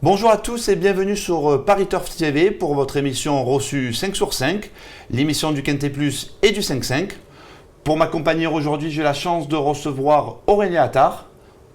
Bonjour à tous et bienvenue sur Paris Turf TV pour votre émission reçue 5 sur 5, l'émission du Quintet Plus et du 5-5. Pour m'accompagner aujourd'hui, j'ai la chance de recevoir Aurélien Attard.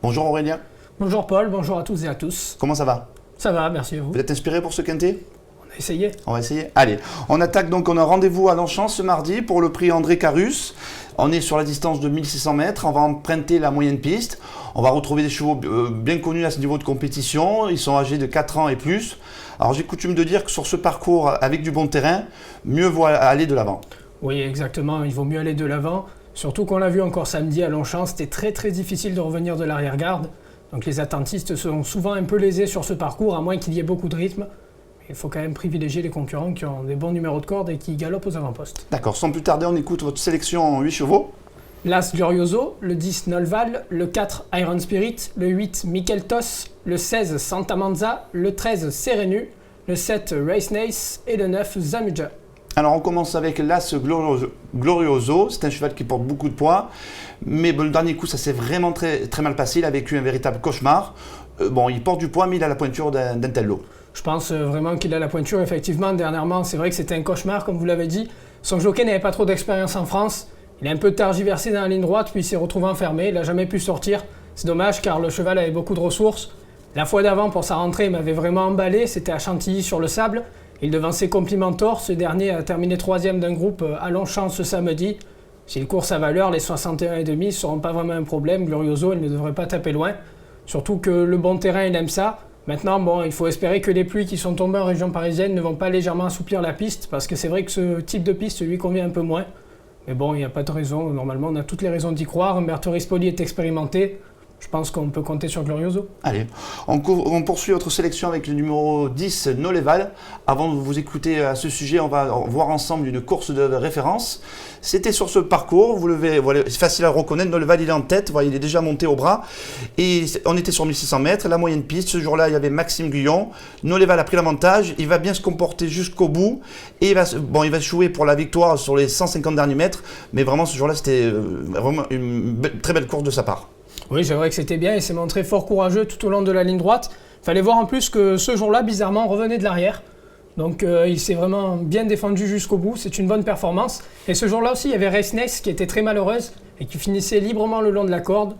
Bonjour Aurélien. Bonjour Paul, bonjour à tous et à tous. Comment ça va? Ça va, merci à vous. Vous êtes inspiré pour ce Quintet? On a essayé. On va essayer. Allez, on attaque donc, on a un rendez-vous à Longchamp ce mardi pour le prix André Carus. On est sur la distance de 1600 mètres, on va emprunter la moyenne piste. On va retrouver des chevaux bien connus à ce niveau de compétition, ils sont âgés de 4 ans et plus. Alors j'ai coutume de dire que sur ce parcours avec du bon terrain, mieux vaut aller de l'avant. Oui, exactement, il vaut mieux aller de l'avant. Surtout qu'on l'a vu encore samedi à Longchamp, c'était très difficile de revenir de l'arrière-garde. Donc les attentistes sont souvent un peu lésés sur ce parcours, à moins qu'il y ait beaucoup de rythme. Il faut quand même privilégier les concurrents qui ont des bons numéros de corde et qui galopent aux avant-postes. D'accord, sans plus tarder, on écoute votre sélection en 8 chevaux. L'As Glorioso, le 10 Nolval, le 4 Iron Spirit, le 8 Mikeltos, le 16 Santa Manza, le 13 Serenu, le 7 Race Nace et le 9 Zamuja. Alors on commence avec l'As Glorioso, c'est un cheval qui porte beaucoup de poids, mais le dernier coup ça s'est vraiment très mal passé, il a vécu un véritable cauchemar. Bon, il porte du poids mais il a la pointure d'un tel lot. Je pense vraiment qu'il a la pointure, effectivement, dernièrement, c'est vrai que c'était un cauchemar, comme vous l'avez dit. Son jockey n'avait pas trop d'expérience en France, il a un peu tergiversé dans la ligne droite, puis il s'est retrouvé enfermé, il n'a jamais pu sortir. C'est dommage car le cheval avait beaucoup de ressources. La fois d'avant, pour sa rentrée, il m'avait vraiment emballé, c'était à Chantilly sur le sable. Il devançait Complimentor, ce dernier a terminé 3e d'un groupe à Longchamp ce samedi. S'il court sa valeur, les 61,5 ne seront pas vraiment un problème, Glorioso, il ne devrait pas taper loin. Surtout que le bon terrain, il aime ça. Maintenant, bon, il faut espérer que les pluies qui sont tombées en région parisienne ne vont pas légèrement assouplir la piste, parce que c'est vrai que ce type de piste lui convient un peu moins. Mais bon, il n'y a pas de raison, normalement on a toutes les raisons d'y croire. Humberto Rispoli est expérimenté, je pense qu'on peut compter sur Glorioso. Allez, on poursuit votre sélection avec le numéro 10, Nolval. Avant de vous écouter à ce sujet, on va voir ensemble une course de référence. C'était sur ce parcours, voilà, c'est facile à reconnaître, Nolval il est en tête, voilà, il est déjà monté au bras. Et on était sur 1600 mètres, la moyenne piste. Ce jour-là, il y avait Maxime Guyon. Nolval a pris l'avantage, il va bien se comporter jusqu'au bout. Et il va jouer pour la victoire sur les 150 derniers mètres. Mais vraiment, ce jour-là, c'était vraiment une très belle course de sa part. Oui, c'est vrai que c'était bien, il s'est montré fort courageux tout au long de la ligne droite. Il fallait voir en plus que ce jour-là, bizarrement, on revenait de l'arrière. Donc il s'est vraiment bien défendu jusqu'au bout, c'est une bonne performance. Et ce jour-là aussi, il y avait Race Nace qui était très malheureuse et qui finissait librement le long de la corde.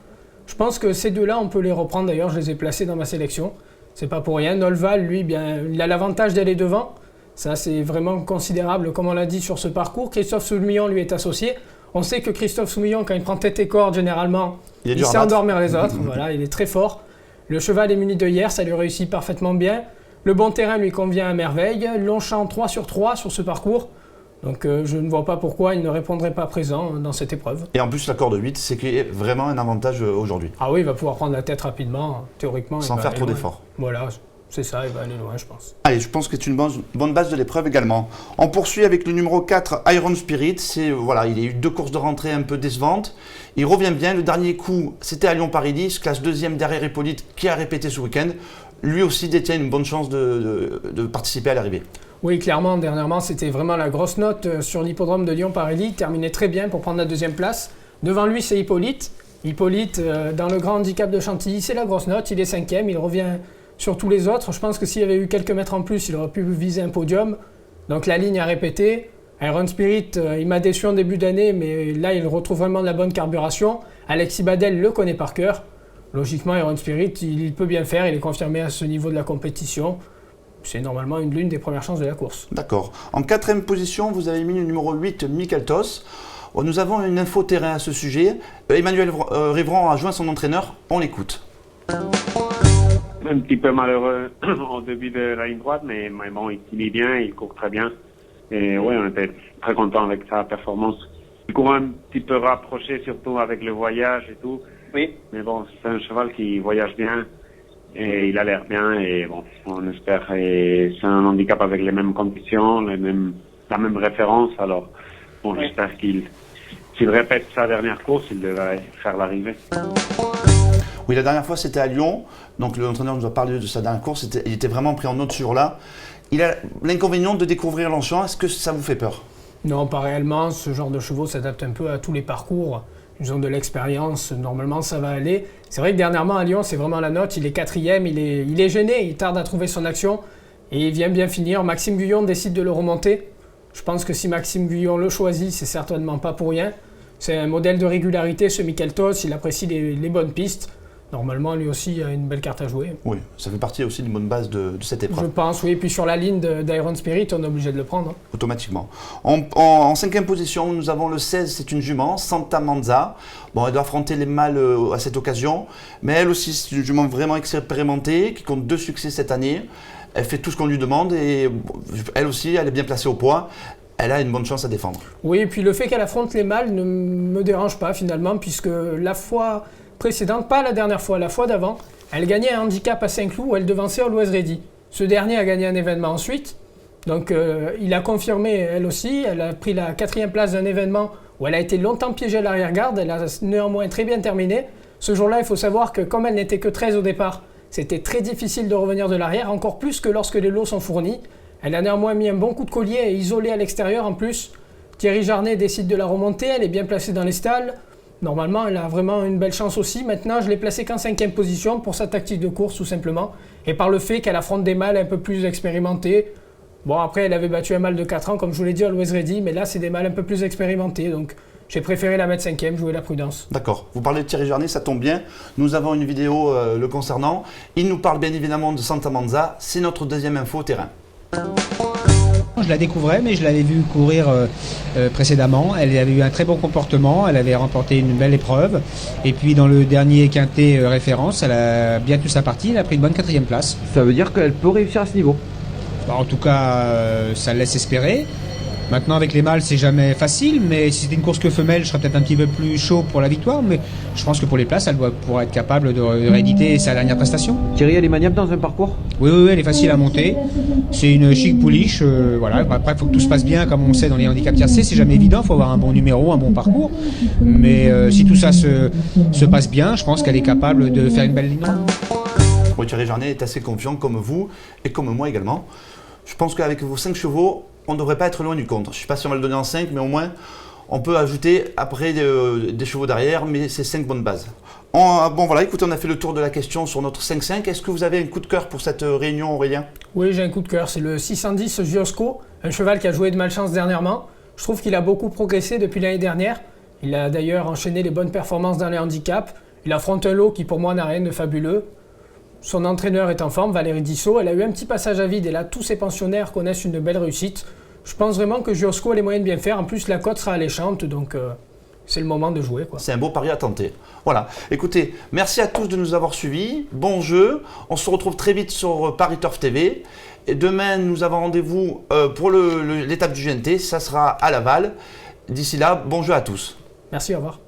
Je pense que ces deux-là, on peut les reprendre, d'ailleurs, je les ai placés dans ma sélection. C'est pas pour rien. Nolval, lui, bien, il a l'avantage d'aller devant. Ça, c'est vraiment considérable, comme on l'a dit sur ce parcours. Christophe Soumillon lui est associé. On sait que Christophe Soumillon, quand il prend tête et corde, généralement, il sait endormir les autres. Voilà, il est très fort. Le cheval est muni de hier, ça lui réussit parfaitement bien. Le bon terrain lui convient à merveille. Longchamp 3 sur 3 sur ce parcours. Donc je ne vois pas pourquoi il ne répondrait pas présent dans cette épreuve. Et en plus, la corde 8, c'est qu'il y a vraiment un avantage aujourd'hui. Ah oui, il va pouvoir prendre la tête rapidement, théoriquement. Sans faire trop d'efforts. Voilà, c'est ça, il va aller loin, je pense. Allez, je pense que c'est une bonne base de l'épreuve également. On poursuit avec le numéro 4, Iron Spirit. Voilà, il a eu 2 courses de rentrée un peu décevantes. Il revient bien. Le dernier coup, c'était à Lyon-Paris-Nice, classe 2e derrière Hippolyte, qui a répété ce week-end. Lui aussi détient une bonne chance de participer à l'arrivée. Oui, clairement, dernièrement, c'était vraiment la grosse note sur l'hippodrome de Lyon-Paris-Nice. Il terminait très bien pour prendre la 2e place. Devant lui, c'est Hippolyte. Hippolyte, dans le grand handicap de Chantilly, c'est la grosse note. Il est 5e, il revient sur tous les autres. Je pense que s'il y avait eu quelques mètres en plus, il aurait pu viser un podium. Donc la ligne a répété. Iron Spirit, il m'a déçu en début d'année, mais là, il retrouve vraiment de la bonne carburation. Alexis Badel le connaît par cœur. Logiquement, Iron Spirit, il peut bien faire. Il est confirmé à ce niveau de la compétition. C'est normalement l'une des premières chances de la course. D'accord. En 4e position, vous avez mis le numéro 8, Mikeltos. Nous avons une info terrain à ce sujet. Emmanuel Rivron a joint son entraîneur. On l'écoute. Un petit peu malheureux au début de la ligne droite, mais bon, il finit bien, il court très bien. Et ouais, on était très content avec sa performance. Il court un petit peu rapproché, surtout avec le voyage et tout. Oui. Mais bon, c'est un cheval qui voyage bien et il a l'air bien et bon, on espère. Et c'est un handicap avec les mêmes conditions, la même référence. Alors, bon, oui. J'espère qu'il répète sa dernière course, il devrait faire l'arrivée. Oui, la dernière fois, c'était à Lyon. Donc, l'entraîneur nous a parlé de sa dernière course. Il était vraiment pris en note sur là. Il a l'inconvénient de découvrir Longchamp. Est-ce que ça vous fait peur? Non, pas réellement. Ce genre de chevaux s'adapte un peu à tous les parcours. Ils ont de l'expérience, normalement ça va aller. C'est vrai que dernièrement à Lyon, c'est vraiment la note. Il est 4e, il est gêné, il tarde à trouver son action et il vient bien finir. Maxime Guyon décide de le remonter. Je pense que si Maxime Guyon le choisit, c'est certainement pas pour rien. C'est un modèle de régularité, ce Michael Toth, il apprécie les bonnes pistes. Normalement, lui aussi a une belle carte à jouer. Oui, ça fait partie aussi d'une bonne base de cette épreuve. Je pense, oui. Et puis sur la ligne d'Iron Spirit, on est obligé de le prendre. Automatiquement. En 5e position, nous avons le 16, c'est une jument, Santa Manza. Bon, elle doit affronter les mâles à cette occasion, mais elle aussi, c'est une jument vraiment expérimentée, qui compte 2 succès cette année. Elle fait tout ce qu'on lui demande et elle aussi, elle est bien placée au poids. Elle a une bonne chance à défendre. Oui, et puis le fait qu'elle affronte les mâles ne me dérange pas finalement, puisque la fois précédente, pas la dernière fois, la fois d'avant, elle gagnait un handicap à Saint-Cloud où elle devançait Always Ready. Ce dernier a gagné un événement ensuite, donc il a confirmé elle aussi, elle a pris la 4e place d'un événement où elle a été longtemps piégée à l'arrière-garde, elle a néanmoins très bien terminé. Ce jour-là, il faut savoir que comme elle n'était que 13 au départ, c'était très difficile de revenir de l'arrière, encore plus que lorsque les lots sont fournis. Elle a néanmoins mis un bon coup de collier et isolé à l'extérieur en plus. Thierry Jarnet décide de la remonter, elle est bien placée dans les stalles. Normalement, elle a vraiment une belle chance aussi. Maintenant, je l'ai placée qu'en 5e position pour sa tactique de course tout simplement. Et par le fait qu'elle affronte des mâles un peu plus expérimentés. Bon, après, elle avait battu un mâle de 4 ans, comme je vous l'ai dit, Always Ready, mais là, c'est des mâles un peu plus expérimentés. Donc, j'ai préféré la mettre 5e, jouer la prudence. D'accord. Vous parlez de Thierry Jarnet, ça tombe bien. Nous avons une vidéo le concernant. Il nous parle bien évidemment de Santa Manza. C'est notre deuxième info au terrain. Je la découvrais, mais je l'avais vue courir précédemment. Elle avait eu un très bon comportement, elle avait remporté une belle épreuve. Et puis dans le dernier quintet référence, elle a bien tenu sa partie, elle a pris une bonne 4e place. Ça veut dire qu'elle peut réussir à ce niveau? En tout cas, ça laisse espérer. Maintenant, avec les mâles, c'est jamais facile, mais si c'était une course que femelle, je serais peut-être un petit peu plus chaud pour la victoire, mais je pense que pour les places, elle doit pouvoir être capable de rééditer sa dernière prestation. Thierry, elle est maniable dans un parcours? Oui, elle est facile à monter. C'est une chic pouliche, voilà. Après, il faut que tout se passe bien, comme on sait dans les handicaps tiercés, c'est jamais évident, il faut avoir un bon numéro, un bon parcours. Mais si tout ça se passe bien, je pense qu'elle est capable de faire une belle ligne. Oui, Thierry Jarnet est assez confiant, comme vous et comme moi également. Je pense qu'avec vos 5 chevaux, on ne devrait pas être loin du compte. Je ne sais pas si on va le donner en 5, mais au moins, on peut ajouter après des chevaux derrière, mais c'est 5 bonnes bases. Bon voilà, écoutez, on a fait le tour de la question sur notre 5-5. Est-ce que vous avez un coup de cœur pour cette réunion, Aurélien? Oui, j'ai un coup de cœur. C'est le 610 Giosco, un cheval qui a joué de malchance dernièrement. Je trouve qu'il a beaucoup progressé depuis l'année dernière. Il a d'ailleurs enchaîné les bonnes performances dans les handicaps. Il affronte un lot qui pour moi n'a rien de fabuleux. Son entraîneur est en forme, Valérie Dissot. Elle a eu un petit passage à vide et là, tous ses pensionnaires connaissent une belle réussite. Je pense vraiment que Giosco a les moyens de bien faire. En plus, la cote sera alléchante, donc c'est le moment de jouer, quoi. C'est un beau pari à tenter. Voilà. Écoutez, merci à tous de nous avoir suivis. Bon jeu. On se retrouve très vite sur Paris Turf TV. Et demain, nous avons rendez-vous pour l'étape du GNT. Ça sera à Laval. D'ici là, bon jeu à tous. Merci, au revoir.